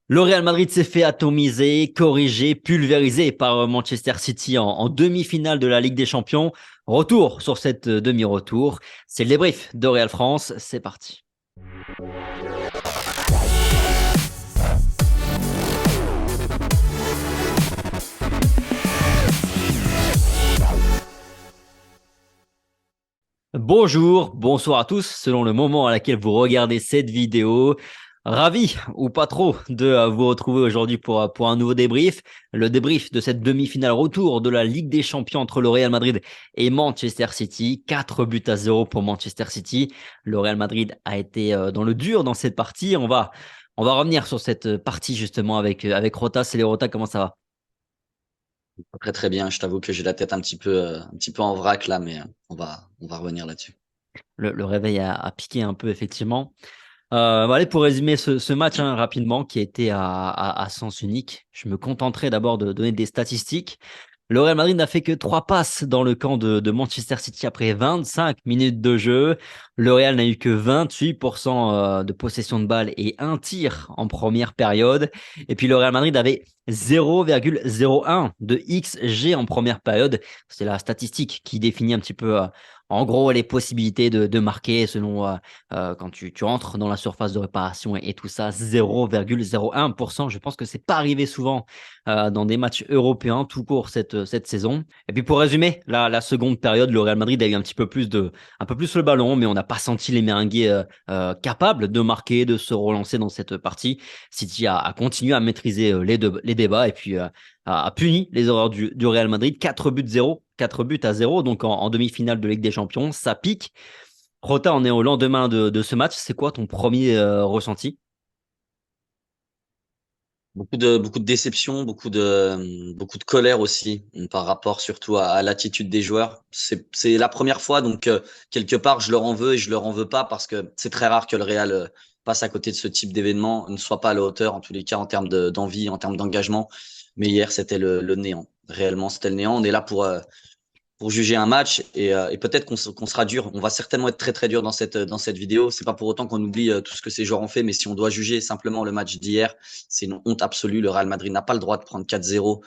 Le Real Madrid s'est fait atomiser, corriger, pulvériser par Manchester City en demi-finale de la Ligue des Champions. Retour sur cette demi-retour. C'est le débrief de Real France. C'est parti. Bonjour, bonsoir à tous, selon le moment à laquelle vous regardez cette vidéo. Ravi, ou pas trop, de vous retrouver aujourd'hui pour un nouveau débrief. Le débrief de cette demi-finale retour de la Ligue des Champions entre le Real Madrid et Manchester City. 4-0 pour Manchester City. Le Real Madrid a été dans le dur dans cette partie. On va revenir sur cette partie justement avec Rota. C'est les Rota, comment ça va? Très très bien, je t'avoue que j'ai la tête un petit peu en vrac là, mais on va revenir là-dessus. Le réveil a piqué un peu effectivement. Allez, pour résumer ce match rapidement, qui était à sens unique, je me contenterai d'abord de donner des statistiques. Le Real Madrid n'a fait que 3 passes dans le camp de Manchester City après 25 minutes de jeu. Le Real n'a eu que 28% de possession de balle et un tir en première période. Et puis le Real Madrid avait 0,01 de XG en première période. C'est la statistique qui définit un petit peu, en gros, les possibilités de marquer selon quand tu entres dans la surface de réparation et tout ça. 0,01%. Je pense que c'est pas arrivé souvent dans des matchs européens tout court cette saison. Et puis pour résumer, la seconde période, le Real Madrid a eu un peu plus le ballon, mais on n'a pas senti les Merengues capables de marquer, de se relancer dans cette partie. City a continué à maîtriser les débats et puis a puni les erreurs du Real Madrid. 4 buts à 0, donc en demi-finale de Ligue des Champions, ça pique. Rota, on est au lendemain de ce match. C'est quoi ton premier ressenti? Beaucoup de déception, beaucoup de colère aussi par rapport surtout à l'attitude des joueurs. C'est la première fois, donc quelque part je leur en veux et je leur en veux pas parce que c'est très rare que le Real passe à côté de ce type d'événement, ne soit pas à la hauteur en tous les cas en termes d'envie, en termes d'engagement. Mais hier c'était le néant. Réellement c'était le néant. On est là pour juger un match et peut-être qu'on sera dur. On va certainement être très très dur dans cette vidéo. C'est pas pour autant qu'on oublie tout ce que ces joueurs ont fait, mais si on doit juger simplement le match d'hier, c'est une honte absolue. Le Real Madrid n'a pas le droit de prendre 4-0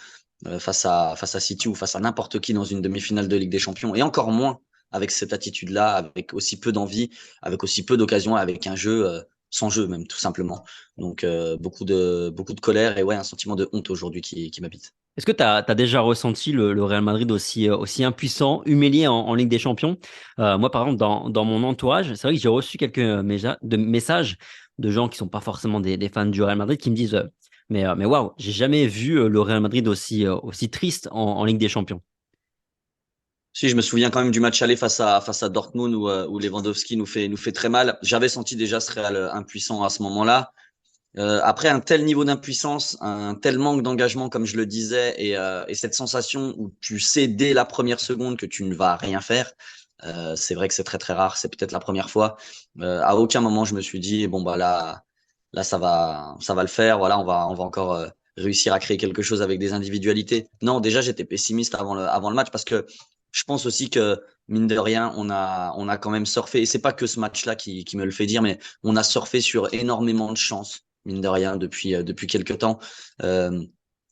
face à City ou face à n'importe qui dans une demi-finale de Ligue des Champions, et encore moins avec cette attitude-là, avec aussi peu d'envie, avec aussi peu d'occasions, avec un jeu sans jeu même tout simplement. Donc beaucoup de colère et ouais, un sentiment de honte aujourd'hui qui m'habite. Est-ce que tu as déjà ressenti le Real Madrid aussi impuissant, humilié en Ligue des Champions? Moi, par exemple, dans mon entourage, c'est vrai que j'ai reçu quelques messages de gens qui sont pas forcément des fans du Real Madrid qui me disent mais waouh, j'ai jamais vu le Real Madrid aussi triste en Ligue des Champions. Si, je me souviens quand même du match aller face à Dortmund où Lewandowski nous fait très mal. J'avais senti déjà ce Real impuissant à ce moment-là. Après un tel niveau d'impuissance, un tel manque d'engagement, comme je le disais, et cette sensation où tu sais dès la première seconde que tu ne vas rien faire, c'est vrai que c'est très très rare. C'est peut-être la première fois. À aucun moment je me suis dit bon bah là ça va le faire. Voilà, on va encore réussir à créer quelque chose avec des individualités. Non, déjà j'étais pessimiste avant le match parce que je pense aussi que mine de rien on a quand même surfé, et c'est pas que ce match-là qui me le fait dire, mais on a surfé sur énormément de chance mine de rien depuis quelques temps. Euh,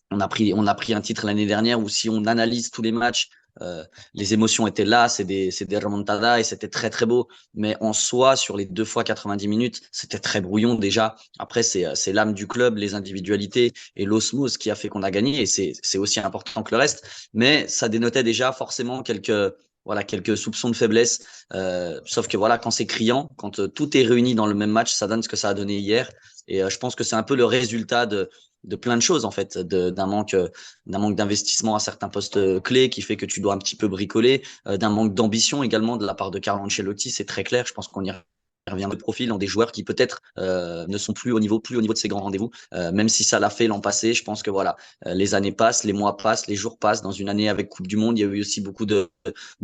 on a pris un titre l'année dernière où si on analyse tous les matchs, euh, les émotions étaient là, c'est des remontadas et c'était très très beau. Mais en soi, sur les 2 fois 90 minutes, c'était très brouillon déjà. Après, c'est l'âme du club, les individualités et l'osmose qui a fait qu'on a gagné, et c'est aussi important que le reste. Mais ça dénotait déjà forcément quelques soupçons de faiblesse. Sauf que voilà, quand c'est criant, quand tout est réuni dans le même match, ça donne ce que ça a donné hier. Et je pense que c'est un peu le résultat de plein de choses en fait, d'un manque d'investissement à certains postes clés qui fait que tu dois un petit peu bricoler, d'un manque d'ambition également de la part de Carlo Ancelotti, c'est très clair. Je pense qu'on y revient de profil dans des joueurs qui peut-être ne sont plus au niveau de ces grands rendez-vous, même si ça l'a fait l'an passé. Je pense que voilà, les années passent, les mois passent, les jours passent. Dans une année avec Coupe du Monde, il y a eu aussi beaucoup de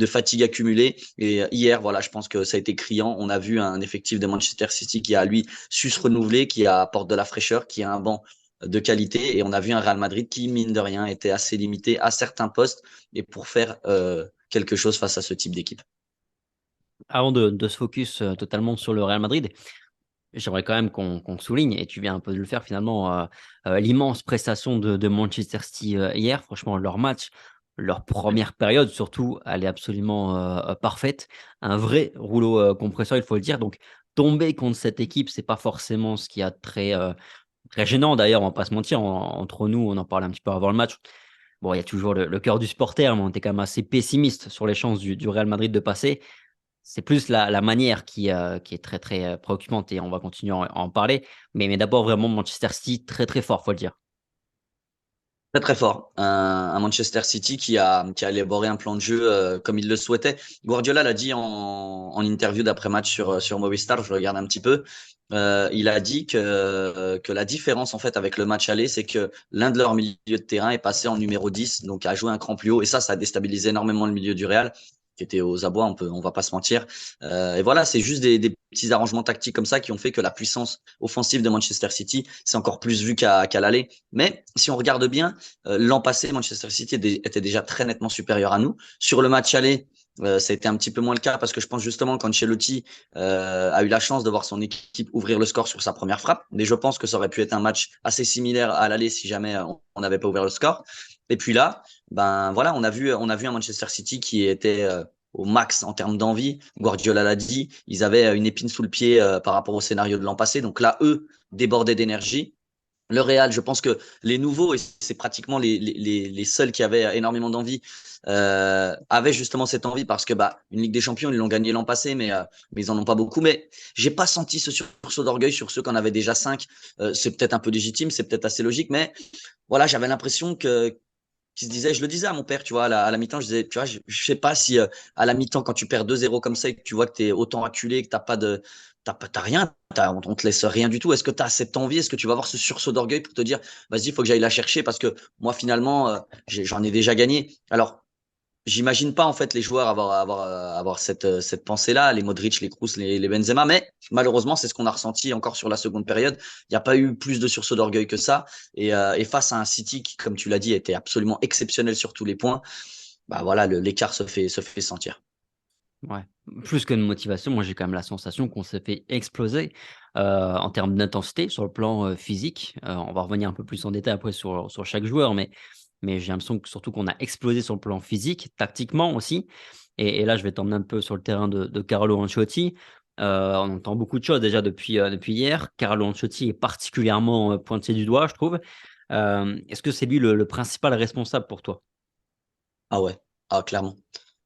fatigue accumulée. Et hier, voilà, je pense que ça a été criant. On a vu un effectif de Manchester City qui a lui su se renouveler, qui apporte de la fraîcheur, qui a un banc de qualité, et on a vu un Real Madrid qui, mine de rien, était assez limité à certains postes et pour faire quelque chose face à ce type d'équipe. Avant de se focus totalement sur le Real Madrid, J'aimerais quand même qu'on souligne, et tu viens un peu de le faire finalement, l'immense prestation de Manchester City hier. Franchement, leur match, leur Ouais. première période surtout, elle est absolument parfaite. Un vrai rouleau compresseur, il faut le dire. Donc, tomber contre cette équipe, c'est pas forcément ce qui a de très gênant d'ailleurs, on va pas se mentir. Entre nous, on en parlait un petit peu avant le match. Bon, il y a toujours le cœur du supporter, mais on était quand même assez pessimiste sur les chances du Real Madrid de passer. C'est plus la manière qui est très, très, préoccupante et on va continuer à en parler. Mais d'abord vraiment Manchester City très, très fort, faut le dire. Très très fort. Un Manchester City qui a élaboré un plan de jeu comme il le souhaitait. Guardiola l'a dit en interview d'après-match sur Movistar, je regarde un petit peu. Il a dit que la différence en fait avec le match aller, c'est que l'un de leurs milieux de terrain est passé en numéro 10, donc a joué un cran plus haut. Et ça a déstabilisé énormément le milieu du Real, qui était aux abois, on va pas se mentir. Et voilà, c'est juste des petits arrangements tactiques comme ça qui ont fait que la puissance offensive de Manchester City, c'est encore plus vu qu'à l'aller. Mais si on regarde bien, l'an passé, Manchester City était déjà très nettement supérieur à nous. Sur le match aller, ça a été un petit peu moins le cas parce que je pense justement qu'Ancelotti a eu la chance de voir son équipe ouvrir le score sur sa première frappe. Mais je pense que ça aurait pu être un match assez similaire à l'aller si jamais on n'avait pas ouvert le score. Et puis là, ben voilà, on a vu un Manchester City qui était au max en termes d'envie. Guardiola l'a dit, ils avaient une épine sous le pied par rapport au scénario de l'an passé. Donc là, eux débordaient d'énergie. Le Real, je pense que les nouveaux, et c'est pratiquement les seuls qui avaient énormément d'envie, avaient justement cette envie parce que bah, une Ligue des Champions, ils l'ont gagné l'an passé, mais ils en ont pas beaucoup. Mais j'ai pas senti ce sursaut d'orgueil sur ceux qui en avaient déjà 5. C'est peut-être un peu légitime, c'est peut-être assez logique, mais voilà, j'avais l'impression que qui se disait, je le disais à mon père, tu vois, à la mi-temps, je disais, tu vois, je sais pas si à la mi-temps, quand tu perds 2-0 comme ça et que tu vois que tu es autant acculé, que t'as rien, on te laisse rien du tout. Est-ce que tu as cette envie? Est-ce que tu vas avoir ce sursaut d'orgueil pour te dire, vas-y, il faut que j'aille la chercher parce que moi, finalement, j'en ai déjà gagné. Alors, j'imagine pas en fait les joueurs avoir cette pensée-là, les Modric, les Kroos, les Benzema, mais malheureusement c'est ce qu'on a ressenti encore sur la seconde période. Il n'y a pas eu plus de sursaut d'orgueil que ça, et face à un City qui, comme tu l'as dit, était absolument exceptionnel sur tous les points, bah voilà, l'écart se fait sentir. Ouais, plus que de motivation, moi j'ai quand même la sensation qu'on s'est fait exploser, en termes d'intensité sur le plan, physique. On va revenir un peu plus en détail après sur chaque joueur, mais j'ai l'impression que surtout qu'on a explosé sur le plan physique, tactiquement aussi. Et là, je vais t'emmener un peu sur le terrain de Carlo Ancelotti. On entend beaucoup de choses déjà depuis hier. Carlo Ancelotti est particulièrement, pointé du doigt, je trouve. Est-ce que c'est lui le principal responsable pour toi? Ah ouais, ah clairement.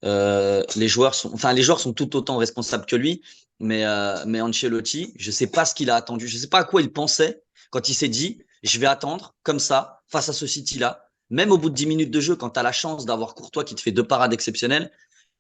Les joueurs sont tout autant responsables que lui, mais Ancelotti, je sais pas ce qu'il a attendu, je sais pas à quoi il pensait quand il s'est dit, je vais attendre comme ça face à ce City-là. Même au bout de 10 minutes de jeu, quand tu as la chance d'avoir Courtois qui te fait 2 parades exceptionnelles,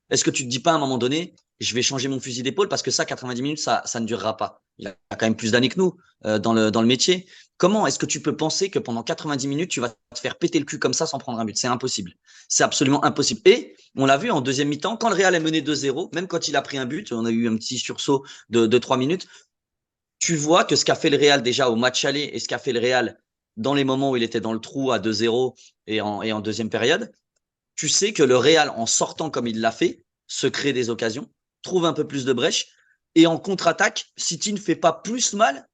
est-ce que tu te dis pas à un moment donné, je vais changer mon fusil d'épaule parce que ça, 90 minutes, ça ne durera pas. Il a quand même plus d'années que nous dans le métier. Comment est-ce que tu peux penser que pendant 90 minutes, tu vas te faire péter le cul comme ça sans prendre un but? C'est impossible. C'est absolument impossible. Et on l'a vu en deuxième mi-temps, quand le Real est mené 2-0, même quand il a pris un but, on a eu un petit sursaut de 3 minutes, tu vois que ce qu'a fait le Real déjà au match aller et ce qu'a fait le Real dans les moments où il était dans le trou à 2-0 et en deuxième période, tu sais que le Real, en sortant comme il l'a fait, se crée des occasions, trouve un peu plus de brèches, et en contre-attaque, City ne fait pas plus mal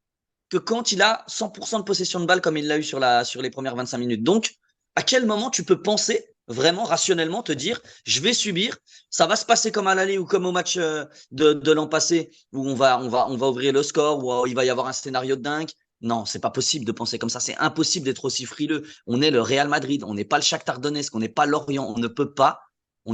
que quand il a 100% de possession de balle comme il l'a eu sur les premières 25 minutes. Donc, à quel moment tu peux penser vraiment rationnellement te dire je vais subir, ça va se passer comme à l'aller ou comme au match de l'an passé où on va ouvrir le score, où il va y avoir un scénario de dingue. Non, c'est pas possible de penser comme ça. C'est impossible d'être aussi frileux. On est le Real Madrid, on n'est pas le Shakhtar Donetsk, on n'est pas l'Orient. On ne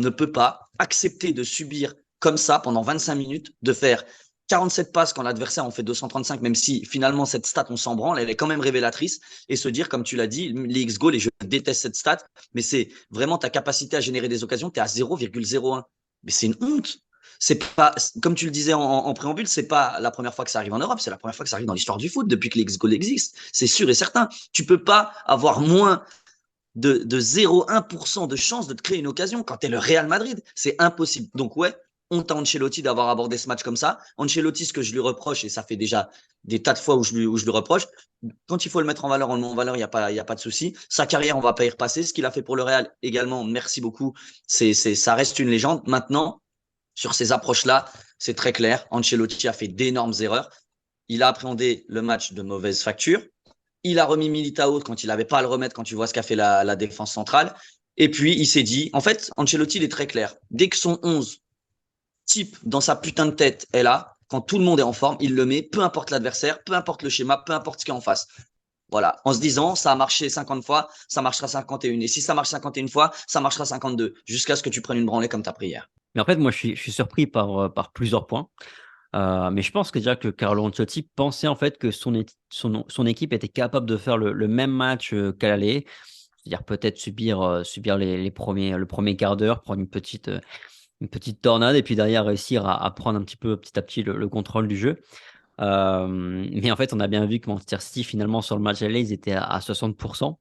peut pas accepter de subir comme ça pendant 25 minutes, de faire 47 passes quand l'adversaire en fait 235, même si finalement cette stat, on s'en branle, elle est quand même révélatrice. Et se dire, comme tu l'as dit, les X-Goals, et je déteste cette stat, mais c'est vraiment ta capacité à générer des occasions, tu es à 0,01. Mais c'est une honte. C'est pas, comme tu le disais en préambule, c'est pas la première fois que ça arrive en Europe, c'est la première fois que ça arrive dans l'histoire du foot depuis que les X-Goals existent. C'est sûr et certain. Tu peux pas avoir moins de 0,1% de chance de te créer une occasion quand tu es le Real Madrid. C'est impossible. Donc, ouais, honte à Ancelotti d'avoir abordé ce match comme ça. Ancelotti, ce que je lui reproche, et ça fait déjà des tas de fois où je lui reproche, quand il faut le mettre en valeur, on le met en valeur, il y a pas de souci. Sa carrière, on va pas y repasser. Ce qu'il a fait pour le Real également, merci beaucoup. Ça reste une légende. Maintenant, sur ces approches-là, c'est très clair. Ancelotti a fait d'énormes erreurs. il a appréhendé le match de mauvaise facture. Il a remis Militao quand il n'avait pas à le remettre, quand tu vois ce qu'a fait la défense centrale. Et puis, il s'est dit, en fait, Ancelotti, il est très clair. Dès que son 11 type dans sa putain de tête est là, quand tout le monde est en forme, il le met, peu importe l'adversaire, peu importe le schéma, peu importe ce qu'il y a en face. Voilà, en se disant, ça a marché 50 fois, ça marchera 51. Et si ça marche 51 fois, ça marchera 52, jusqu'à ce que tu prennes une branlée comme tu as pris hier. Mais en fait, moi, je suis surpris par plusieurs points. Mais je pense que déjà que Carlo Ancelotti pensait en fait que son équipe était capable de faire le même match qu'à l'aller. C'est-à-dire peut-être subir le premier quart d'heure, prendre une petite tornade et puis derrière réussir à prendre un petit peu petit à petit le contrôle du jeu. Mais en fait, on a bien vu que Manchester City, finalement, sur le match aller, ils étaient à 60%.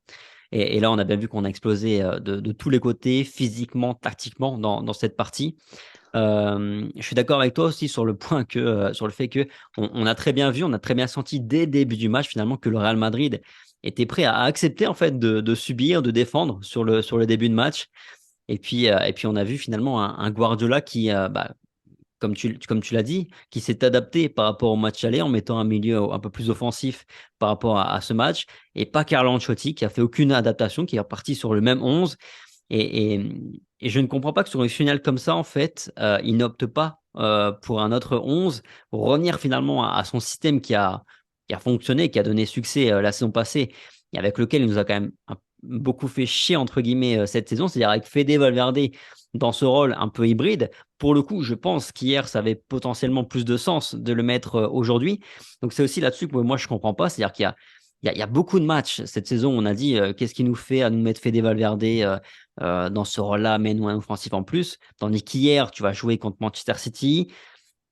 Et là, on a bien vu qu'on a explosé de tous les côtés, physiquement, tactiquement, dans cette partie. Je suis d'accord avec toi aussi sur le point sur le fait que on a très bien vu, on a très bien senti dès le début du match finalement que le Real Madrid était prêt à accepter en fait de subir, de défendre sur le début de match. Et puis on a vu finalement un Guardiola qui, comme tu l'as dit, qui s'est adapté par rapport au match aller en mettant un milieu un peu plus offensif par rapport à ce match, et pas Carlo Ancelotti qui a fait aucune adaptation, qui est reparti sur le même 11. Et je ne comprends pas que sur une finale comme ça, en fait, il n'opte pas pour un autre 11, pour revenir finalement à son système qui a fonctionné, qui a donné succès la saison passée, et avec lequel il nous a quand même beaucoup fait chier, entre guillemets, cette saison, c'est-à-dire avec Fede Valverde dans ce rôle un peu hybride. Pour le coup, je pense qu'hier, ça avait potentiellement plus de sens de le mettre aujourd'hui. Donc c'est aussi là-dessus que moi, je ne comprends pas, c'est-à-dire qu'il y a beaucoup de matchs cette saison. On a dit qu'est-ce qui nous fait à nous mettre Fede Valverde dans ce rôle-là, mais nous un offensif en plus. Tandis qu'hier, tu vas jouer contre Manchester City.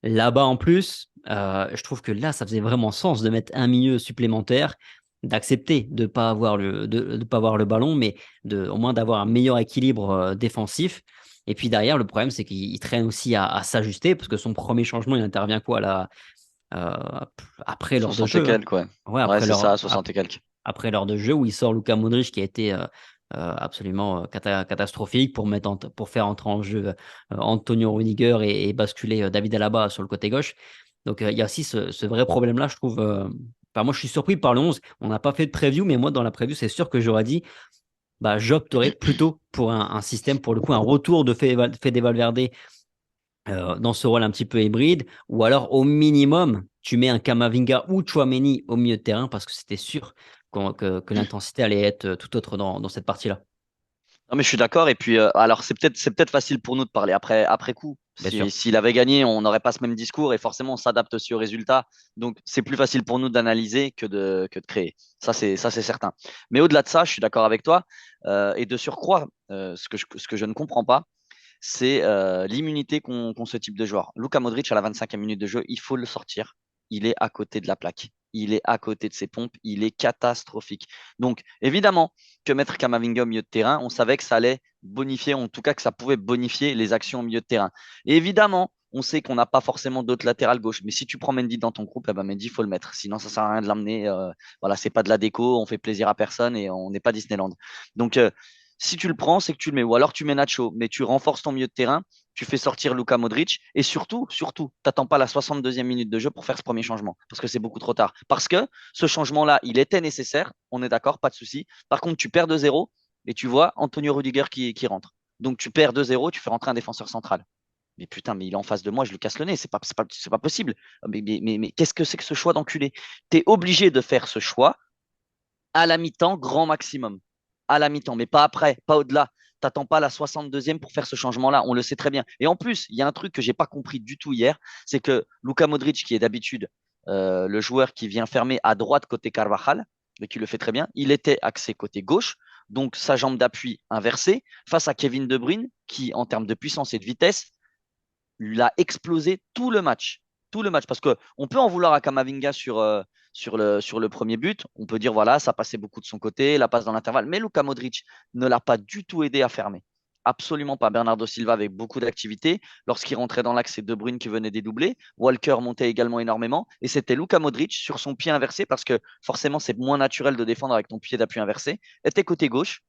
Là-bas en plus, je trouve que là, ça faisait vraiment sens de mettre un milieu supplémentaire, d'accepter de ne pas avoir de pas avoir le ballon, mais au moins d'avoir un meilleur équilibre défensif. Et puis derrière, le problème, c'est qu'il traîne aussi à s'ajuster, parce que son premier changement, il intervient quoi là, euh, après l'heure de 60 et jeu, hein. quelques, ouais. Ouais, Ouais, c'est ça, 60 et quelques. après l'heure de jeu où il sort Luka Modric qui a été absolument catastrophique pour faire entrer en jeu Antonio Rudiger et basculer David Alaba sur le côté gauche. Donc il y a aussi ce vrai problème-là, je trouve. Enfin, moi, je suis surpris par le 11. On n'a pas fait de preview, mais moi, dans la preview, c'est sûr que j'aurais dit bah, j'opterais plutôt pour un système, pour le coup, un retour de Fede Valverde dans ce rôle un petit peu hybride, ou alors au minimum, tu mets un Kamavinga ou Chouameni au milieu de terrain parce que c'était sûr que l'intensité allait être tout autre dans cette partie-là. Non, mais je suis d'accord. Et puis, alors, c'est peut-être facile pour nous de parler après coup. Bien sûr. S'il avait gagné, on n'aurait pas ce même discours et forcément, on s'adapte aussi au résultat. Donc, c'est plus facile pour nous d'analyser que de créer. Ça, c'est certain. Mais au-delà de ça, je suis d'accord avec toi. Et de surcroît, ce que je ne comprends pas, c'est l'immunité qu'ont ce type de joueur. Luka Modric, à la 25e minute de jeu, il faut le sortir. Il est à côté de la plaque. Il est à côté de ses pompes. Il est catastrophique. Donc, évidemment, que mettre Kamavinga au milieu de terrain, on savait que ça allait bonifier, en tout cas que ça pouvait bonifier les actions au milieu de terrain. Et évidemment, on sait qu'on n'a pas forcément d'autre latéral gauche. Mais si tu prends Mendy dans ton groupe, eh ben Mendy, il faut le mettre. Sinon, ça ne sert à rien de l'emmener. Voilà, c'est pas de la déco, on fait plaisir à personne et on n'est pas Disneyland. Donc, si tu le prends, c'est que tu le mets. Ou alors tu mets Nacho, mais tu renforces ton milieu de terrain, tu fais sortir Luka Modric, et surtout, t'attends pas la 62e minute de jeu pour faire ce premier changement, parce que c'est beaucoup trop tard. Parce que ce changement-là, il était nécessaire, on est d'accord, pas de souci. Par contre, tu perds 2-0, et tu vois Antonio Rudiger qui rentre. Donc tu perds 2-0, tu fais rentrer un défenseur central. Mais putain, mais il est en face de moi, je lui casse le nez, c'est pas possible. Mais qu'est-ce que c'est que ce choix d'enculé? Tu es obligé de faire ce choix à la mi-temps, grand maximum. À la mi-temps, mais pas après, pas au-delà. T'attends pas la 62e pour faire ce changement-là, on le sait très bien. Et en plus, il y a un truc que j'ai pas compris du tout hier, c'est que Luka Modric, qui est d'habitude le joueur qui vient fermer à droite côté Carvajal, mais qui le fait très bien, il était axé côté gauche, donc sa jambe d'appui inversée, face à Kevin De Bruyne, qui en termes de puissance et de vitesse, l'a explosé tout le match. Tout le match. Parce qu'on peut en vouloir à Kamavinga sur le premier but. On peut dire, voilà, ça passait beaucoup de son côté, la passe dans l'intervalle. Mais Luka Modric ne l'a pas du tout aidé à fermer. Absolument pas. Bernardo Silva avec beaucoup d'activité. Lorsqu'il rentrait dans l'axe, c'est De Bruyne qui venait dédoubler. Walker montait également énormément. Et c'était Luka Modric sur son pied inversé, parce que forcément, c'est moins naturel de défendre avec ton pied d'appui inversé. Était côté gauche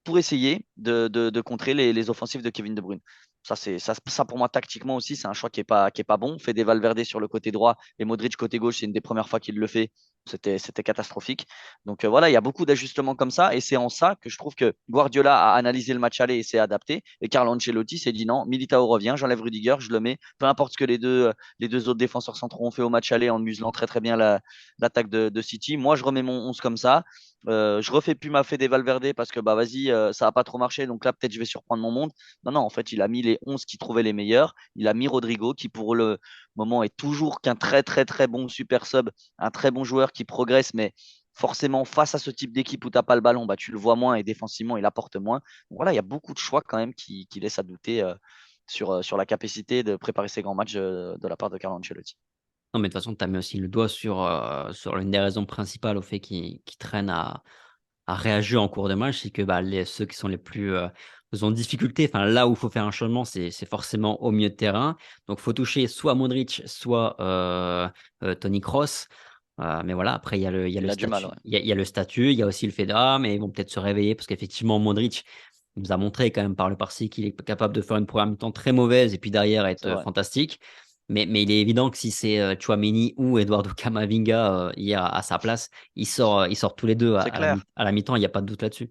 pour essayer de contrer les offensives de Kevin De Bruyne. Ça, pour moi, tactiquement aussi, c'est un choix qui est pas bon. Fait des Valverde sur le côté droit et Modric côté gauche, c'est une des premières fois qu'il le fait. C'était catastrophique. Donc voilà, il y a beaucoup d'ajustements comme ça. Et c'est en ça que je trouve que Guardiola a analysé le match aller et s'est adapté. Et Carlo Ancelotti s'est dit non, Militao revient, j'enlève Rudiger, je le mets. Peu importe ce que les deux autres défenseurs centraux ont fait au match aller en muselant très très bien l'attaque de City. Moi, je remets mon 11 comme ça. Je refais plus ma Fede Valverde parce que bah vas-y, ça n'a pas trop marché. Donc là, peut-être je vais surprendre mon monde. Non, non, en fait, il a mis les 11 qui trouvaient les meilleurs. Il a mis Rodrigo, qui pour le moment est toujours qu'un très, très, très bon super sub, un très bon joueur qui progresse, mais forcément, face à ce type d'équipe où tu n'as pas le ballon, bah, tu le vois moins et défensivement, il apporte moins. Donc voilà, il y a beaucoup de choix quand même qui laissent à douter sur la capacité de préparer ces grands matchs de la part de Carlo Ancelotti. Non, mais de toute façon, tu as mis aussi le doigt sur l'une des raisons principales au fait qu'il traîne à réagir en cours de match, c'est que bah, ceux qui sont les plus en difficulté, enfin là où il faut faire un changement, c'est forcément au milieu de terrain. Donc il faut toucher soit Modric, soit Tony Kroos. Mais voilà, après il y a le Il a du mal, statut, ouais. il y a le statut, il y a aussi le fait de ah, mais ils vont peut-être se réveiller parce qu'effectivement Modric nous a montré quand même par le par-ci qu'il est capable de faire une première mi-temps très mauvaise et puis derrière être C'est vrai. fantastique. Mais il est évident que si c'est Tchouaméni ou Eduardo Camavinga hier à sa place, ils sortent tous les deux C'est clair. à la mi-temps, il n'y a pas de doute là-dessus.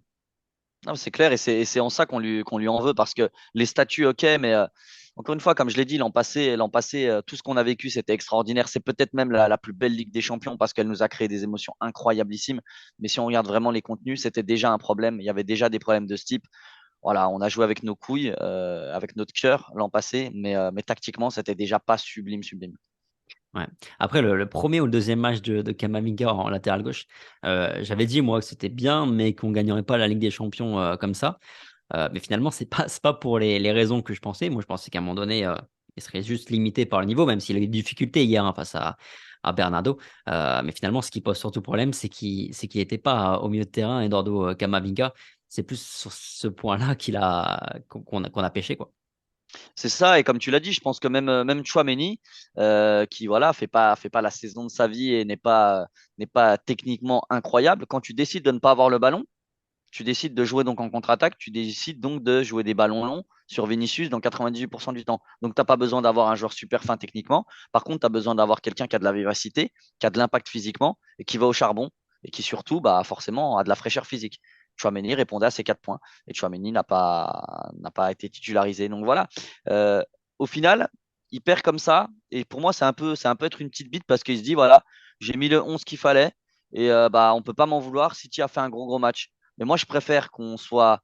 Non, c'est clair, et c'est en ça qu'on lui en veut, parce que les statuts, ok, mais encore une fois, comme je l'ai dit, l'an passé, tout ce qu'on a vécu, c'était extraordinaire. C'est peut-être même la plus belle Ligue des Champions parce qu'elle nous a créé des émotions incroyablissimes. Mais si on regarde vraiment les contenus, c'était déjà un problème. Il y avait déjà des problèmes de ce type. Voilà, on a joué avec nos couilles, avec notre cœur l'an passé, mais tactiquement, c'était déjà pas sublime, sublime. Ouais. Après, le premier ou le deuxième match de Camavinga en latéral gauche, j'avais dit moi que c'était bien, mais qu'on gagnerait pas la Ligue des Champions comme ça. Mais finalement, c'est pas pour les raisons que je pensais. Moi, je pensais qu'à un moment donné, il serait juste limité par le niveau, même s'il a eu des difficultés hier face à Bernardo. Mais finalement, ce qui pose surtout problème, c'est qu'il n'était pas au milieu de terrain, Eduardo Camavinga. C'est plus sur ce point-là qu'on a pêché, quoi. C'est ça, et comme tu l'as dit, je pense que même Tchouaméni, qui voilà, fait pas la saison de sa vie et n'est pas techniquement incroyable, quand tu décides de ne pas avoir le ballon, tu décides de jouer donc en contre-attaque, tu décides donc de jouer des ballons longs sur Vinicius dans 98% du temps. Donc, tu n'as pas besoin d'avoir un joueur super fin techniquement. Par contre, tu as besoin d'avoir quelqu'un qui a de la vivacité, qui a de l'impact physiquement et qui va au charbon et qui surtout, bah, forcément, a de la fraîcheur physique. Chouameni répondait à ces 4 points et Chouameni n'a pas été titularisé. Donc voilà. Euh, Au final, il perd comme ça et pour moi, c'est un peu être une petite bite parce qu'il se dit voilà, j'ai mis le 11 qu'il fallait et bah, on ne peut pas m'en vouloir. City a fait un gros, gros match. Mais moi, je préfère qu'on soit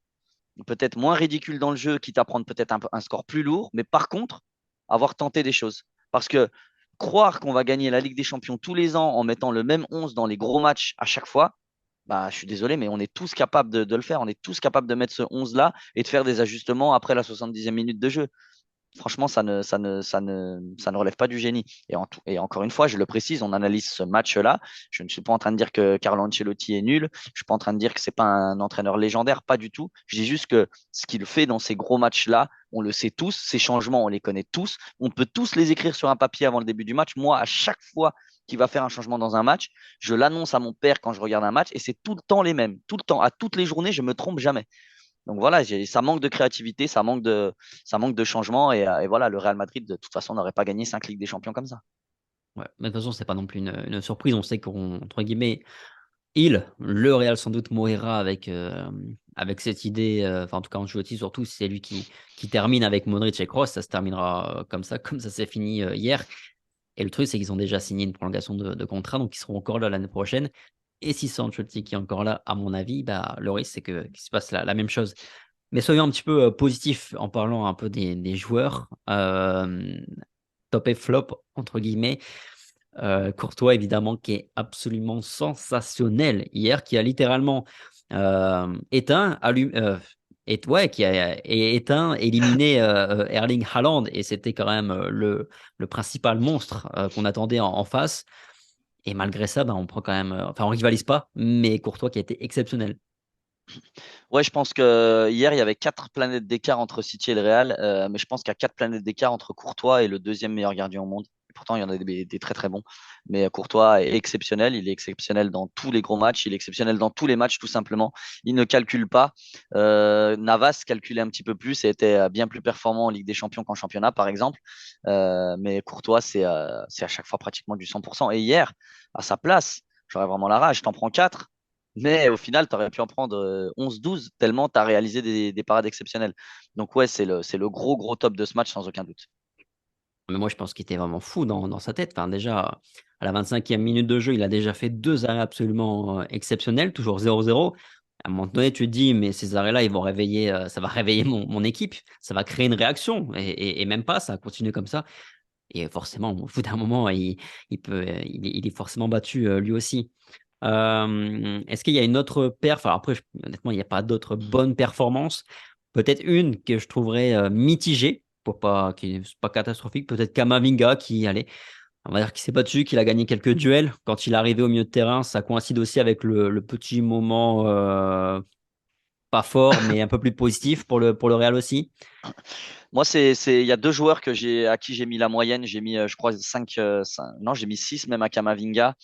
peut-être moins ridicule dans le jeu, quitte à prendre peut-être un score plus lourd, mais par contre, avoir tenté des choses. Parce que croire qu'on va gagner la Ligue des Champions tous les ans en mettant le même 11 dans les gros matchs à chaque fois, bah, je suis désolé, mais on est tous capables de le faire. On est tous capables de mettre ce 11-là et de faire des ajustements après la 70e minute de jeu. Franchement, ça ne relève pas du génie. Et encore une fois, je le précise, on analyse ce match-là. Je ne suis pas en train de dire que Carlo Ancelotti est nul. Je ne suis pas en train de dire que c'est pas un entraîneur légendaire, pas du tout. Je dis juste que ce qu'il fait dans ces gros matchs-là, on le sait tous. Ces changements, on les connaît tous. On peut tous les écrire sur un papier avant le début du match. Moi, à chaque fois qu'il va faire un changement dans un match, je l'annonce à mon père quand je regarde un match et c'est tout le temps les mêmes. Tout le temps, à toutes les journées, je me trompe jamais. Donc voilà, ça manque de créativité, ça manque de changement. Et voilà, le Real Madrid, de toute façon, n'aurait pas gagné 5 Ligues des Champions comme ça. Ouais. Mais de toute façon, c'est pas non plus une surprise. On sait qu'entre guillemets, le Real sans doute mourra avec cette idée. Enfin, en tout cas, Ancelotti surtout, si c'est lui qui termine avec Modric et Kroos, ça se terminera comme ça, comme ça s'est fini hier. Et le truc, c'est qu'ils ont déjà signé une prolongation de contrat, donc ils seront encore là l'année prochaine. Et si c'est Ancelotti qui est encore là, à mon avis, bah, le risque, c'est qu'il se passe la même chose. Mais soyons un petit peu positifs en parlant un peu des joueurs. Top et flop, entre guillemets. Courtois, évidemment, qui est absolument sensationnel hier, qui a littéralement éteint, ouais, qui a éteint, éliminé Erling Haaland, et c'était quand même le principal monstre qu'on attendait en face. Et malgré ça, bah, on prend quand même, enfin, on rivalise pas, mais Courtois qui a été exceptionnel. Ouais, je pense que hier, il y avait 4 planètes d'écart entre City et le Real, mais je pense qu'il y a 4 planètes d'écart entre Courtois et le deuxième meilleur gardien au monde. pourtant il y en a des très très bons. Mais Courtois est exceptionnel. Il est exceptionnel dans tous les gros matchs. Il est exceptionnel dans tous les matchs, tout simplement. Il ne calcule pas. Navas calculait un petit peu plus et était bien plus performant en Ligue des Champions qu'en championnat, par exemple. Mais Courtois, c'est à chaque fois pratiquement du 100%. Et hier, à sa place, j'aurais vraiment la rage. T'en prends 4. Mais au final, tu aurais pu en prendre 11-12, tellement tu as réalisé des parades exceptionnelles. Donc ouais, c'est le gros, gros top de ce match, sans aucun doute. Mais moi, je pense qu'il était vraiment fou dans sa tête. Enfin, déjà, à la 25e minute de jeu, il a déjà fait 2 arrêts absolument exceptionnels, toujours 0-0. À un moment donné, tu te dis, mais ces arrêts-là, ils vont réveiller, ça va réveiller mon équipe, ça va créer une réaction. Et même pas, ça a continué comme ça. Et forcément, au bout d'un moment, il est forcément battu lui aussi. Est-ce qu'il y a une autre perf? Alors après, honnêtement, il n'y a pas d'autres bonnes performances. Peut-être une que je trouverais mitigée, pour pas, qui n'est pas catastrophique. Peut-être Kamavinga qui, allez, on va dire qu'il s'est battu, qu'il a gagné quelques duels. Quand il est arrivé au milieu de terrain, ça coïncide aussi avec le petit moment pas fort, mais un peu plus positif pour le Real aussi. Moi, il y a deux joueurs à qui j'ai mis la moyenne. J'ai mis, je crois, 5, non, j'ai mis 6 même à Kamavinga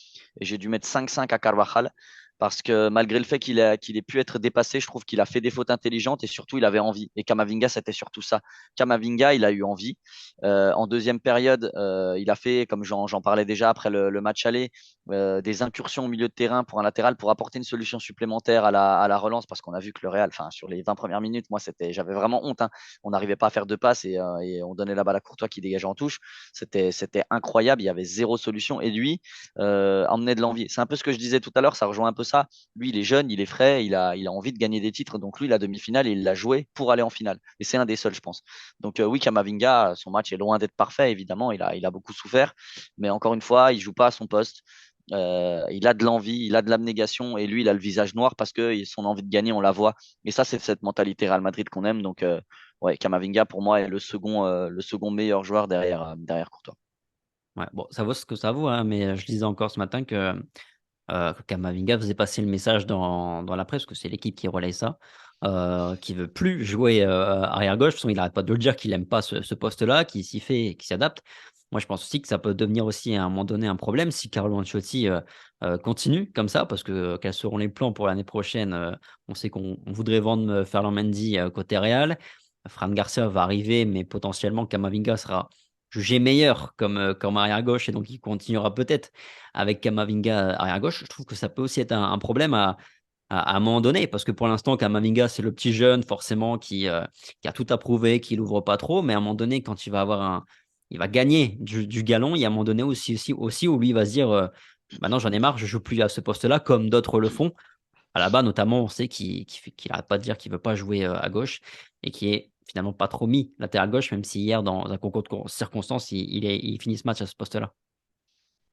et j'ai dû mettre 5-5 à Carvajal parce que malgré le fait qu'il ait pu être dépassé, je trouve qu'il a fait des fautes intelligentes et surtout il avait envie. Et Kamavinga, c'était surtout ça. Kamavinga, il a eu envie. En deuxième période, il a fait, comme j'en parlais déjà après le match aller, des incursions au milieu de terrain pour un latéral pour apporter une solution supplémentaire à la relance parce qu'on a vu que le Real, enfin, sur les 20 premières minutes, moi, j'avais vraiment honte, hein. On n'arrivait pas à faire deux passes et on donnait la balle à Courtois qui dégageait en touche. C'était incroyable. Il y avait zéro solution. Et lui emmenait de l'envie. C'est un peu ce que je disais tout à l'heure. Ça rejoint un peu ça. Lui, il est jeune, il est frais, il a envie de gagner des titres. Donc lui, la demi-finale, il l'a joué pour aller en finale. Et c'est un des seuls, je pense. Donc oui, Kamavinga, son match est loin d'être parfait, évidemment. Il a beaucoup souffert. Mais encore une fois, il joue pas à son poste. Il a de l'envie, il a de l'abnégation et lui, il a le visage noir parce que son envie de gagner, on la voit. Et ça, c'est cette mentalité Real Madrid qu'on aime. Donc, ouais, Kamavinga, pour moi, est le second meilleur joueur derrière Courtois. Ouais, bon, ça vaut ce que ça vaut, hein, mais je disais encore ce matin que Kamavinga faisait passer le message dans la presse, que c'est l'équipe qui relaye ça, qui veut plus jouer arrière gauche. De toute façon, il n'arrête pas de le dire qu'il aime pas ce poste-là, qu'il s'y fait, qu'il s'adapte. Moi, je pense aussi que ça peut devenir aussi à un moment donné un problème si Carlo Ancelotti continue comme ça, parce que quels seront les plans pour l'année prochaine? On sait qu'on voudrait vendre Ferland Mendy côté Real. Fran Garcia va arriver, mais potentiellement Kamavinga sera jugé meilleur comme arrière gauche et donc il continuera peut-être avec Kamavinga arrière gauche. Je trouve que ça peut aussi être un problème à un moment donné, parce que pour l'instant, Kamavinga, c'est le petit jeune, forcément, qui a tout approuvé, qui l'ouvre pas trop, mais à un moment donné, quand il va gagner du galon, il y a un moment donné aussi où lui il va se dire maintenant j'en ai marre, je joue plus à ce poste-là, comme d'autres le font. À la bas, notamment, on sait qu'il n'arrête pas de dire qu'il veut pas jouer à gauche et qui est finalement pas trop mis latéral gauche, même si hier, dans un concours de circonstances, il finit ce match à ce poste-là.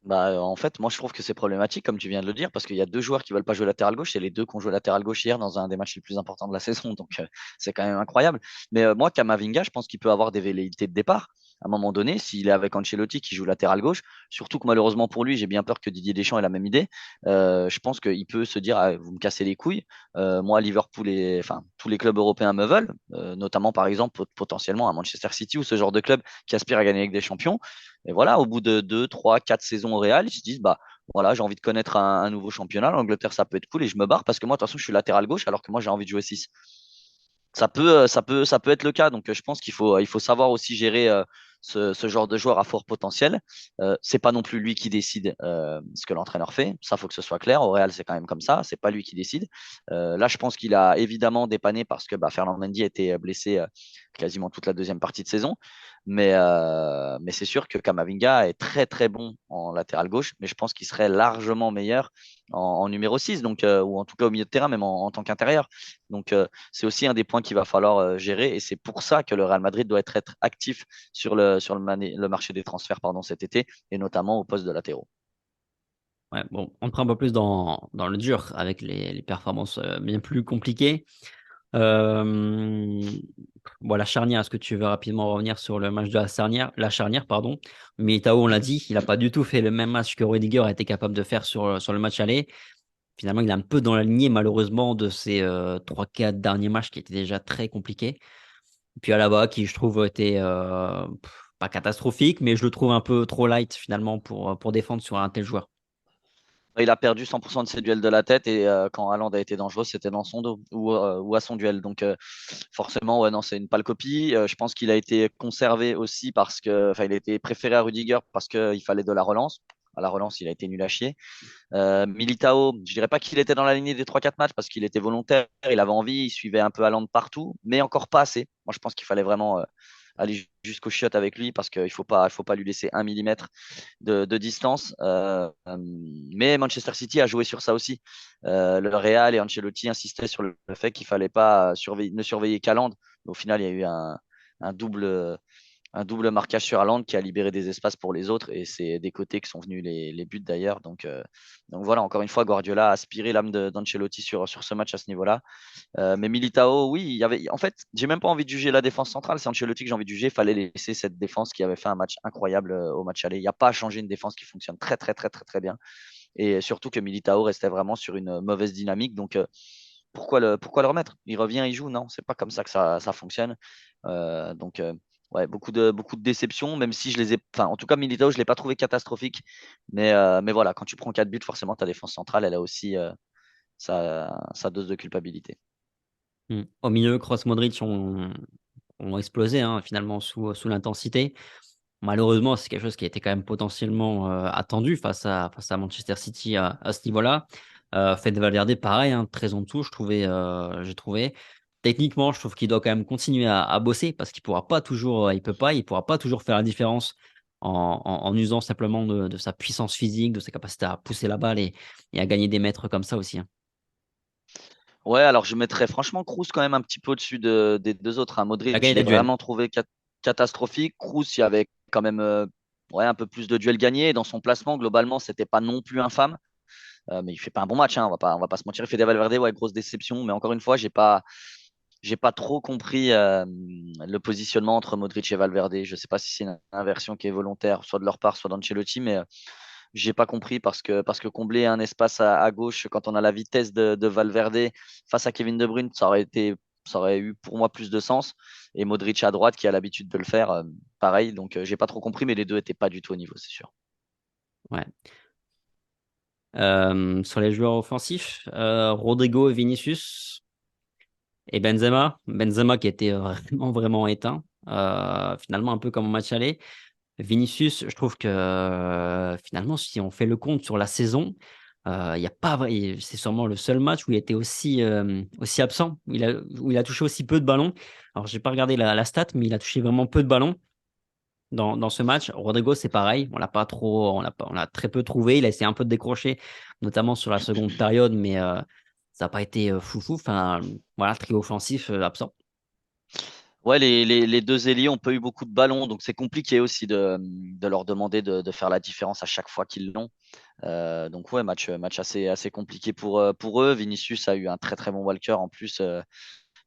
Bah, en fait, moi, je trouve que c'est problématique, comme tu viens de le dire, parce qu'il y a deux joueurs qui veulent pas jouer latéral gauche. C'est les deux qui ont joué latéral gauche hier dans un des matchs les plus importants de la saison. Donc, c'est quand même incroyable. Mais moi, Kamavinga, je pense qu'il peut avoir des velléités de départ. À un moment donné, s'il est avec Ancelotti qui joue latéral gauche, surtout que malheureusement pour lui, j'ai bien peur que Didier Deschamps ait la même idée. Je pense qu'il peut se dire, ah, vous me cassez les couilles. Moi, Liverpool et enfin tous les clubs européens me veulent, notamment par exemple potentiellement à Manchester City ou ce genre de club qui aspire à gagner avec des champions. Et voilà, au bout de 2, 3, 4 saisons au Real, ils se disent, bah voilà, j'ai envie de connaître un nouveau championnat. L'Angleterre, ça peut être cool et je me barre parce que moi, de toute façon, je suis latéral gauche alors que moi, j'ai envie de jouer 6. Ça peut être le cas. Donc, je pense il faut savoir aussi gérer ce genre de joueur à fort potentiel. C'est pas non plus lui qui décide ce que l'entraîneur fait. Ça, faut que ce soit clair. Au Real, c'est quand même comme ça. C'est pas lui qui décide. Là, je pense qu'il a évidemment dépanné parce que bah, Ferland Mendy a été blessé quasiment toute la deuxième partie de saison. Mais c'est sûr que Kamavinga est très très bon en latéral gauche, mais je pense qu'il serait largement meilleur en numéro 6, donc, ou en tout cas au milieu de terrain, même en tant qu'intérieur. Donc c'est aussi un des points qu'il va falloir gérer, et c'est pour ça que le Real Madrid doit être actif sur le marché des transferts pardon, cet été, et notamment au poste de latéraux. Ouais, bon, on prend un peu plus dans le dur avec les performances bien plus compliquées. Euh, bon, la charnière, est-ce que tu veux rapidement revenir sur le match de la charnière, pardon. Militao, on l'a dit, il n'a pas du tout fait le même match que Rudiger a été capable de faire sur le match aller. Finalement, il est un peu dans la lignée, malheureusement, de ces 3-4 derniers matchs qui étaient déjà très compliqués. Et puis Alaba, qui je trouve était pas catastrophique, mais je le trouve un peu trop light finalement pour défendre sur un tel joueur. Il a perdu 100% de ses duels de la tête et quand Haaland a été dangereux, c'était dans son dos ou à son duel. Donc forcément, ouais, non, c'est une pâle copie. Je pense qu'il a été conservé aussi parce que, enfin, il a été préféré à Rudiger parce qu'il fallait de la relance. À la relance, il a été nul à chier. Militao, je dirais pas qu'il était dans la lignée des 3-4 matchs parce qu'il était volontaire, il avait envie, il suivait un peu Haaland partout, mais encore pas assez. Moi, je pense qu'il fallait vraiment aller jusqu'au chiotte avec lui parce qu'il faut pas lui laisser 1 millimètre de distance. Mais Manchester City a joué sur ça aussi. Le Real et Ancelotti insistaient sur le fait qu'il fallait pas ne surveiller qu'Haaland. Au final, il y a eu un double un double marquage sur Haaland qui a libéré des espaces pour les autres et c'est des côtés que sont venus les buts d'ailleurs. Donc voilà, encore une fois, Guardiola a aspiré l'âme d'Ancelotti sur ce match à ce niveau-là. Mais Militao, oui, il y avait. En fait, j'ai même pas envie de juger la défense centrale. C'est Ancelotti que j'ai envie de juger. Il fallait laisser cette défense qui avait fait un match incroyable au match aller. Il n'y a pas à changer une défense qui fonctionne très, très, très, très, très bien. Et surtout que Militao restait vraiment sur une mauvaise dynamique. Donc, pourquoi le remettre? Il revient, il joue. Non, c'est pas comme ça que ça fonctionne. Donc, ouais, beaucoup de déceptions, même si je les ai. Enfin, en tout cas, Militao, je ne l'ai pas trouvé catastrophique. Mais voilà, quand tu prends 4 buts, forcément, ta défense centrale, elle a aussi sa dose de culpabilité. Au milieu, Kroos, Modric ont explosé hein, finalement sous l'intensité. Malheureusement, c'est quelque chose qui a été quand même potentiellement attendu face à Manchester City à ce niveau-là. Fede Valverde, pareil, hein, très en dessous, j'ai trouvé. Techniquement, je trouve qu'il doit quand même continuer à bosser parce qu'il pourra pas toujours, il pourra pas toujours faire la différence en usant simplement de sa puissance physique, de sa capacité à pousser la balle et à gagner des mètres comme ça aussi. Hein. Ouais, alors je mettrais franchement Kroos quand même un petit peu au-dessus des deux autres. Hein. Il a Modric, gagné je l'ai des duels. vraiment trouvé catastrophique. Kroos, il y avait quand même ouais, un peu plus de duels gagnés. Dans son placement, globalement, c'était pas non plus infâme. Mais il fait pas un bon match, hein, on va pas se mentir. Il fait des Valverde, ouais, grosse déception. Mais encore une fois, j'ai pas trop compris le positionnement entre Modric et Valverde. Je sais pas si c'est une inversion qui est volontaire, soit de leur part, soit d'Ancelotti, mais j'ai pas compris parce que combler un espace à gauche quand on a la vitesse de Valverde face à Kevin De Bruyne, ça aurait eu pour moi plus de sens. Et Modric à droite qui a l'habitude de le faire, pareil. Donc j'ai pas trop compris, mais les deux étaient pas du tout au niveau, c'est sûr. Ouais. Sur les joueurs offensifs, Rodrigo et Vinicius et Benzema. Benzema qui était vraiment, vraiment éteint. Finalement, un peu comme au match aller. Vinicius, je trouve que finalement, si on fait le compte sur la saison, il y a pas, c'est sûrement le seul match où il était aussi absent, où il a touché aussi peu de ballons. Alors, j'ai pas regardé la stat, mais il a touché vraiment peu de ballons dans ce match. Rodrigo, c'est pareil. On l'a très peu trouvé. Il a essayé un peu de décrocher, notamment sur la seconde période, mais ça n'a pas été foufou. Enfin, voilà, trio offensif absent. Ouais, les deux ailiers ont pas eu beaucoup de ballons, donc c'est compliqué aussi de leur demander de faire la différence à chaque fois qu'ils l'ont. Donc ouais, match assez compliqué pour eux. Vinicius a eu un très très bon Walker en plus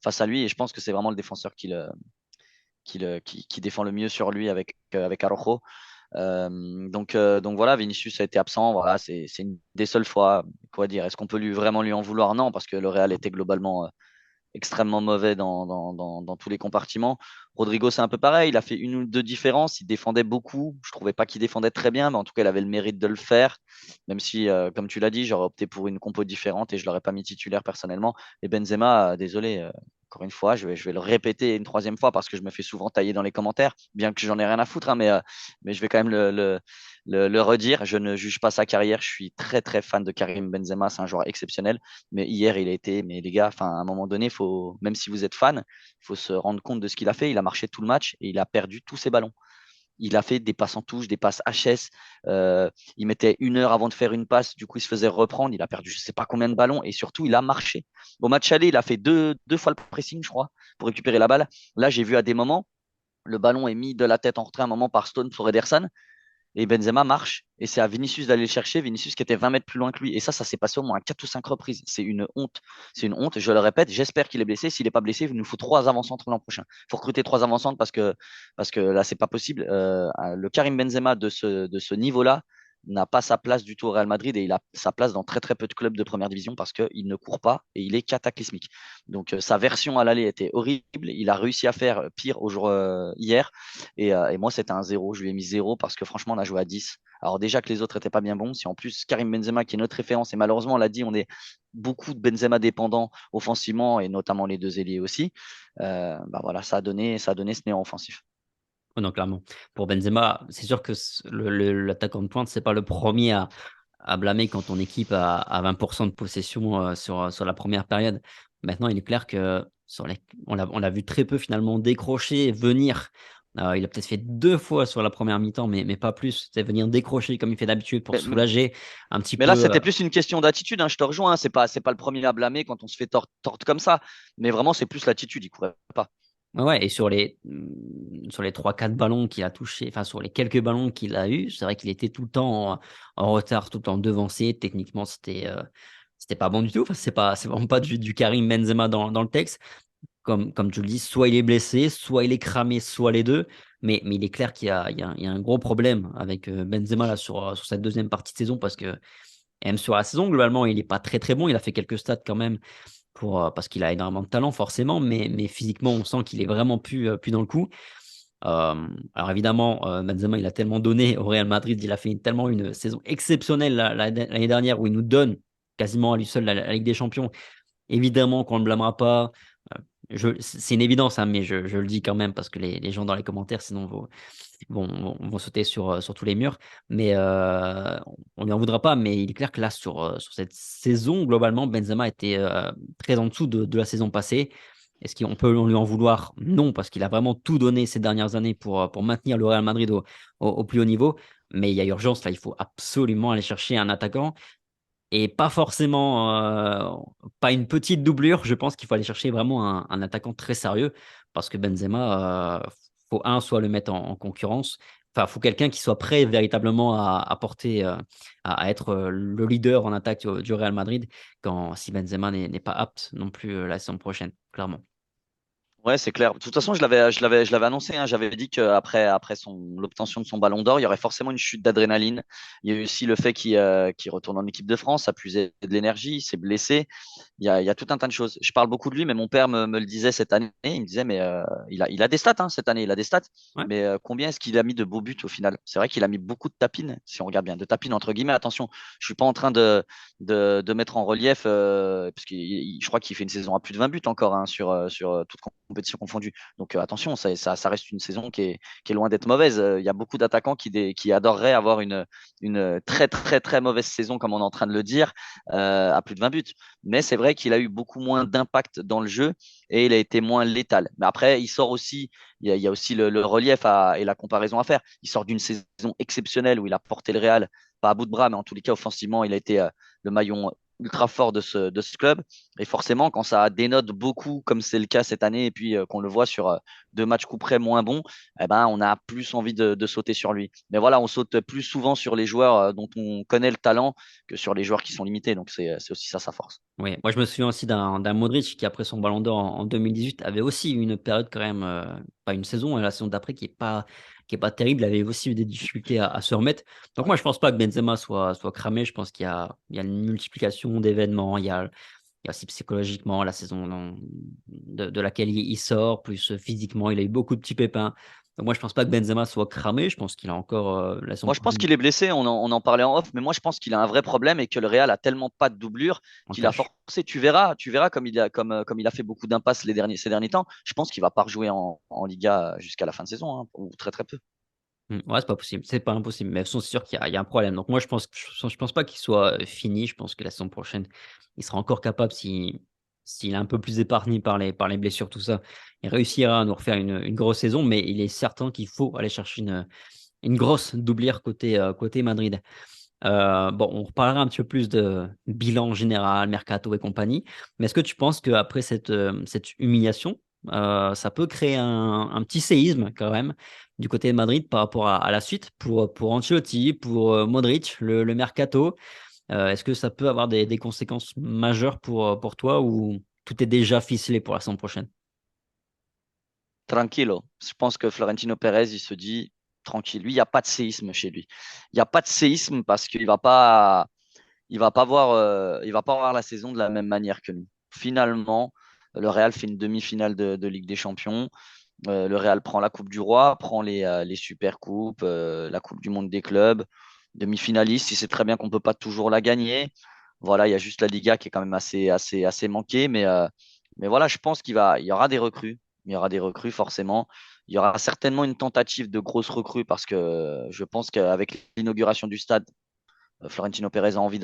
face à lui, et je pense que c'est vraiment le défenseur qui défend le mieux sur lui avec Araujo. Donc voilà, Vinicius a été absent. Voilà, c'est une des seules fois. Quoi dire? Est-ce qu'on peut vraiment lui en vouloir? Non, parce que le Real était globalement extrêmement mauvais dans tous les compartiments. Rodrigo, c'est un peu pareil. Il a fait une ou deux différences. Il défendait beaucoup. Je trouvais pas qu'il défendait très bien, mais en tout cas, il avait le mérite de le faire. Même si, comme tu l'as dit, j'aurais opté pour une compo différente et je l'aurais pas mis titulaire personnellement. Et Benzema, désolé. Encore une fois, je vais le répéter une troisième fois parce que je me fais souvent tailler dans les commentaires, bien que j'en ai rien à foutre, hein, mais je vais quand même le redire. Je ne juge pas sa carrière. Je suis très très fan de Karim Benzema. C'est un joueur exceptionnel. Mais hier, il a été, mais les gars, enfin, à un moment donné, faut, même si vous êtes fan, il faut se rendre compte de ce qu'il a fait. Il a marché tout le match et il a perdu tous ses ballons. Il a fait des passes en touche, des passes HS. Il mettait 1 heure avant de faire une passe. Du coup, il se faisait reprendre. Il a perdu je ne sais pas combien de ballons. Et surtout, il a marché. Au match aller, il a fait deux fois le pressing, je crois, pour récupérer la balle. Là, j'ai vu à des moments, le ballon est mis de la tête en retrait un moment par Stone sur Ederson. Et Benzema marche. Et c'est à Vinicius d'aller le chercher. Vinicius qui était 20 mètres plus loin que lui. Et ça s'est passé au moins 4 ou 5 reprises. C'est une honte. C'est une honte. Je le répète, j'espère qu'il est blessé. S'il n'est pas blessé, il nous faut 3 avant-centres l'an prochain. Il faut recruter 3 avant-centres parce que là, c'est pas possible. Le Karim Benzema de ce niveau-là, n'a pas sa place du tout au Real Madrid et il a sa place dans très très peu de clubs de première division parce qu'il ne court pas et il est cataclysmique. Donc sa version à l'aller était horrible. Il a réussi à faire pire hier et moi c'était un zéro. Je lui ai mis zéro parce que franchement on a joué à 10. Alors déjà que les autres n'étaient pas bien bons, si en plus Karim Benzema qui est notre référence et malheureusement on l'a dit, on est beaucoup de Benzema dépendants offensivement et notamment les deux ailiers aussi. Bah voilà, ça a donné ce néant offensif. Oh non, clairement. Pour Benzema, c'est sûr que l'attaquant de pointe, c'est pas le premier à blâmer quand ton équipe a 20% de possession sur la première période. Maintenant, il est clair que on l'a vu très peu finalement décrocher, venir. Il a peut-être fait 2 fois sur la première mi-temps, mais pas plus. C'est venir décrocher comme il fait d'habitude pour Mais, soulager un petit mais là, peu. c'était plus une question d'attitude, hein, je te rejoins, hein, c'est pas le premier à blâmer quand on se fait torte comme ça. Mais vraiment, c'est plus l'attitude, il courait pas. Ouais, et sur les 3-4 ballons qu'il a touchés, enfin sur les quelques ballons qu'il a eu, c'est vrai qu'il était tout le temps en retard, tout le temps devancé. Techniquement, c'était pas bon du tout. Enfin, c'est vraiment pas du Karim Benzema dans le texte. Comme tu le dis, soit il est blessé, soit il est cramé, soit les deux. Mais il est clair qu'il y a un gros problème avec Benzema là, sur cette deuxième partie de saison parce que, et même sur la saison, globalement, il n'est pas très très bon. Il a fait quelques stats quand même parce qu'il a énormément de talent, forcément, mais physiquement, on sent qu'il est vraiment plus dans le coup. Alors évidemment, Benzema, il a tellement donné au Real Madrid, il a fait tellement une saison exceptionnelle l'année dernière où il nous donne quasiment à lui seul la Ligue des Champions. Évidemment qu'on ne le blâmera pas. C'est une évidence, hein, mais je le dis quand même parce que les gens dans les commentaires, sinon, vont sauter sur tous les murs. Mais on lui en voudra pas. Mais il est clair que là, sur cette saison, globalement, Benzema était très en dessous de la saison passée. Est-ce qu'on peut lui en vouloir? Non, parce qu'il a vraiment tout donné ces dernières années pour maintenir le Real Madrid au plus haut niveau. Mais il y a urgence, là, il faut absolument aller chercher un attaquant. Et pas forcément, pas une petite doublure. Je pense qu'il faut aller chercher vraiment un attaquant très sérieux parce que Benzema, faut soit le mettre en concurrence. Enfin, faut quelqu'un qui soit prêt véritablement à porter, à être le leader en attaque du Real Madrid si Benzema n'est pas apte non plus la saison prochaine, clairement. Ouais, c'est clair. De toute façon, je l'avais annoncé, hein. J'avais dit après l'obtention de son ballon d'or, il y aurait forcément une chute d'adrénaline. Il y a eu aussi le fait qu'il retourne en équipe de France, ça puisait de l'énergie, il s'est blessé. Il y a tout un tas de choses. Je parle beaucoup de lui, mais mon père me le disait cette année. Il me disait, mais il a des stats, hein, cette année, il a des stats. Ouais. Mais combien est-ce qu'il a mis de beaux buts au final? C'est vrai qu'il a mis beaucoup de tapines, si on regarde bien. De tapines, entre guillemets, attention, je suis pas en train de mettre en relief, parce que je crois qu'il fait une saison à plus de 20 buts encore, hein, sur toute compétition confondue. Donc attention, ça reste une saison qui est loin d'être mauvaise. Il y a beaucoup d'attaquants qui adoreraient avoir une très, très, très mauvaise saison, comme on est en train de le dire, à plus de 20 buts. Mais c'est vrai qu'il a eu beaucoup moins d'impact dans le jeu et il a été moins létal. Mais après, il y a aussi le relief et la comparaison à faire. Il sort d'une saison exceptionnelle où il a porté le Real, pas à bout de bras, mais en tous les cas, offensivement, il a été le maillon ultra fort de ce club. Et forcément, quand ça dénote beaucoup, comme c'est le cas cette année, et puis qu'on le voit sur 2 matchs coup près moins bons, eh ben, on a plus envie de sauter sur lui. Mais voilà, on saute plus souvent sur les joueurs dont on connaît le talent que sur les joueurs qui sont limités. Donc, c'est aussi ça sa force. Oui, moi je me souviens aussi d'un Modric qui, après son Ballon d'Or en 2018, avait aussi eu une période quand même, pas une saison, la saison d'après qui est pas terrible, il avait aussi eu des difficultés à se remettre. Donc moi je pense pas que Benzema soit cramé, je pense qu'il y a une multiplication d'événements, il y a aussi psychologiquement la saison de laquelle il sort, plus physiquement, il a eu beaucoup de petits pépins. Donc moi je pense pas que Benzema soit cramé, je pense qu'il a encore la saison Moi, je pense prochaine qu'il est blessé, on en parlait en off, mais moi, je pense qu'il a un vrai problème et que le Real a tellement pas de doublure en qu'il a cash. forcé. Tu verras comme il a fait beaucoup d'impasses ces derniers temps. Je pense qu'il va pas rejouer en Liga jusqu'à la fin de saison, hein, ou très très peu. Ouais, c'est pas possible, c'est pas impossible, mais de toute façon, c'est sûr qu'il y a un problème. Donc moi, je pense pas qu'il soit fini. Je pense que la saison prochaine, il sera encore capable, s'il est un peu plus épargné par les blessures, tout ça, il réussira à nous refaire une grosse saison, mais il est certain qu'il faut aller chercher une grosse doublière côté Madrid. Bon, on reparlera un petit peu plus de bilan général, mercato et compagnie. Mais est-ce que tu penses qu'après cette humiliation, ça peut créer un petit séisme quand même du côté de Madrid par rapport à la suite pour Ancelotti, pour Modric, le mercato? Est-ce que ça peut avoir des conséquences majeures pour toi ou tout est déjà ficelé pour la saison prochaine? Tranquilo. Je pense que Florentino Pérez, il se dit, tranquille. Lui, il n'y a pas de séisme chez lui. Il n'y a pas de séisme parce qu'il il va pas voir la saison de la même manière que nous. Finalement, le Real fait une demi-finale de Ligue des Champions. Le Real prend la Coupe du Roi, prend les Super Coupes, la Coupe du Monde des clubs, demi-finaliste. Il sait très bien qu'on ne peut pas toujours la gagner. Voilà, il y a juste la Liga qui est quand même assez manquée. Mais voilà, je pense il y aura des recrues. Il y aura des recrues forcément. Il y aura certainement une tentative de grosse recrue parce que je pense qu'avec l'inauguration du stade, Florentino Pérez a envie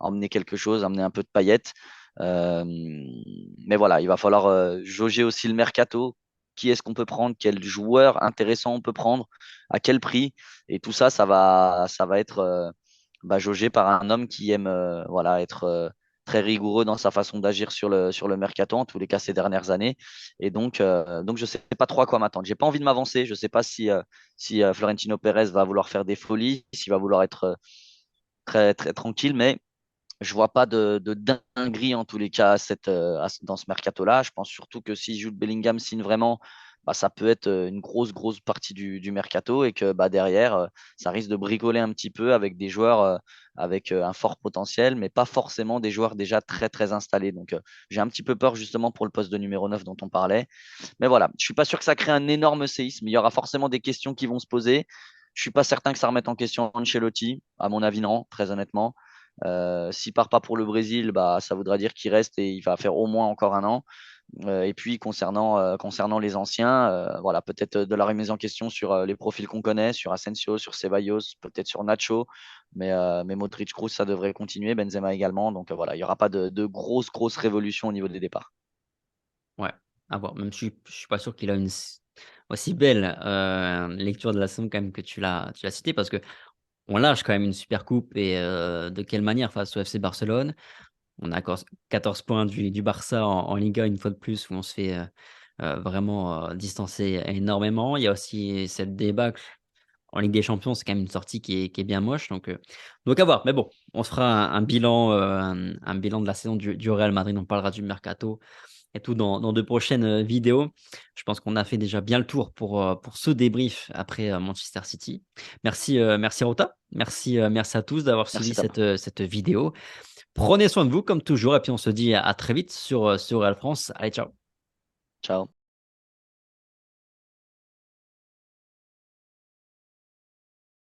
emmener quelque chose, amener un peu de paillettes. Mais voilà, il va falloir jauger aussi le mercato. Qui est-ce qu'on peut prendre? Quel joueur intéressant on peut prendre? À quel prix? Et tout ça, ça va être jaugé par un homme qui aime voilà, être très rigoureux dans sa façon d'agir sur le mercato, en tous les cas ces dernières années. Et donc je ne sais pas trop à quoi m'attendre. J'ai pas envie de m'avancer. Je ne sais pas si Florentino Pérez va vouloir faire des folies, s'il va vouloir être très, très tranquille, mais je vois pas de dinguerie en tous les cas dans ce mercato-là. Je pense surtout que si Jude Bellingham signe vraiment, bah, ça peut être une grosse partie du mercato et que bah, derrière, ça risque de bricoler un petit peu avec des joueurs avec un fort potentiel, mais pas forcément des joueurs déjà très, très installés. Donc, j'ai un petit peu peur justement pour le poste de numéro 9 dont on parlait. Mais voilà, je suis pas sûr que ça crée un énorme séisme. Il y aura forcément des questions qui vont se poser. Je suis pas certain que ça remette en question Ancelotti. À mon avis, non, très honnêtement. S'il part pas pour le Brésil, bah, ça voudra dire qu'il reste et il va faire au moins encore un an. Et puis concernant les anciens, voilà, peut-être de la remise en question sur les profils qu'on connaît, sur Asensio, sur Ceballos, peut-être sur Nacho, mais Modric, Kroos, ça devrait continuer, Benzema également. Donc voilà, il n'y aura pas de grosses révolutions au niveau des départs. Ouais, à voir. Même je suis pas sûr qu'il a une aussi belle lecture de la somme quand même que tu l'as cité parce que on lâche quand même une super coupe et de quelle manière face au FC Barcelone. On a 14 points du Barça en Liga une fois de plus où on se fait vraiment distancer énormément. Il y a aussi cette débâcle en Ligue des Champions, c'est quand même une sortie qui est bien moche. Donc à voir. Mais bon, on se fera un bilan, un bilan de la saison du Real Madrid. On parlera du mercato et tout dans de prochaines vidéos. Je pense qu'on a fait déjà bien le tour pour ce débrief après Manchester City. Merci Rota. Merci à tous d'avoir suivi Merci Tom. cette vidéo. Prenez soin de vous comme toujours et puis on se dit à très vite sur Real France. Allez, ciao. Ciao.